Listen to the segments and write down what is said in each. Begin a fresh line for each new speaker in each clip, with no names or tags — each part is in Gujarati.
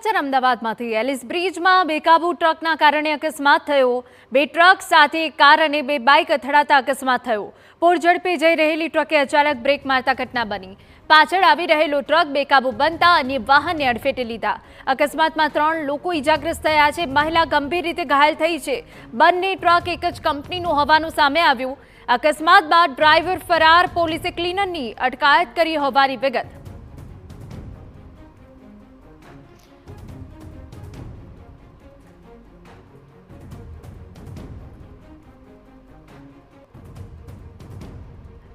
સમાચાર અમદાવાદમાંથી એલિસ બ્રિજમાં બેકાબુ ટ્રકના કારણે અકસ્માત થયો। બે ટ્રક સાથે એક કાર અને બે બાઇક અથડાતા અકસ્માત થયો। પૂરઝડપે જઈ રહેલી ટ્રકે અચાનક બ્રેક મારતા ઘટના બની। પાછળ આવી રહેલો ટ્રક બેકાબુ બનતા અન્ય વાહનને અડફેટે લીધા। અકસ્માતમાં 3 લોકો ઇજાગ્રસ્ત થયા છે। મહિલા ગંભીર રીતે ઘાયલ થઈ છે। બંને ટ્રક એક જ કંપનીનું હોવાનું સામે આવ્યું। અકસ્માત બાદ ડ્રાઈવર ફરાર, પોલીસે ક્લીનરની અટકાયત કરી હોવાની વિગત।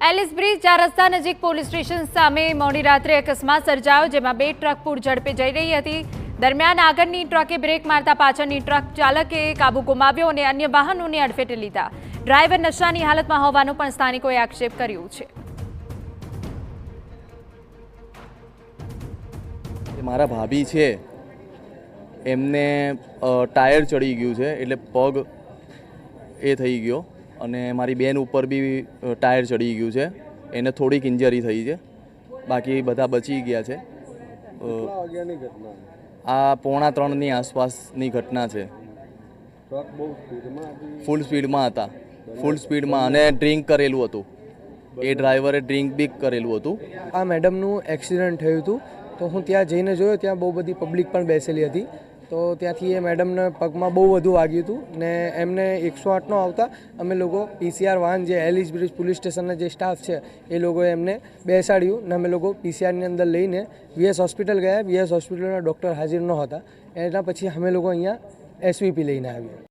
એલિસ બ્રિજ 4 રસ્તા નજીક પોલીસ સ્ટેશન સામે મોડી રાત્રે અકસ્માત સર્જાયો, જેમાં 2 ટ્રક પૂર ઝડપે જઈ રહી હતી। દરમિયાન આગળની ટ્રકે બ્રેક મારતા પાછળની ટ્રક ચાલકે કાબુ ગુમાવ્યો અને અન્ય વાહનોને અડફેટે લીધા। ડ્રાઈવર નશાની હાલતમાં હોવાનો પણ સ્થાનિકોએ આક્ષેપ કર્યો છે।
મારા ભાભી છે એમને ટાયર ચડી ગયું છે, એટલે પગ એ થઈ ગયો અને મારી બેન ઉપર બી ટાયર ચડી ગયું છે, એને થોડીક ઇન્જરી થઈ છે, બાકી બધા બચી ગયા છે। આ 2:45ની આસપાસની ઘટના છે। ફૂલ સ્પીડમાં અને ડ્રિંક કરેલું હતું। એ ડ્રાઈવરે ડ્રિંક બી કરેલું હતું।
આ મેડમનું એક્સિડન્ટ થયું હતું, તો હું ત્યાં જઈને જોયો, ત્યાં બહુ બધી પબ્લિક પણ બેસેલી હતી। તો ત્યાંથી એ મેડમને પગમાં બહુ વધુ વાગ્યું હતું ને એમને 108નો આવતા અમે લોકો PCR વાહન, જે એલિસ બ્રિજ પોલીસ સ્ટેશનના જે સ્ટાફ છે એ લોકોએ એમને બેસાડ્યું ને અમે લોકો PCRની અંદર લઈને VS હોસ્પિટલ ગયા। VS હોસ્પિટલના ડૉક્ટર હાજર ન હતા, એના પછી અમે લોકો અહીંયા SVP લઈને આવ્યા।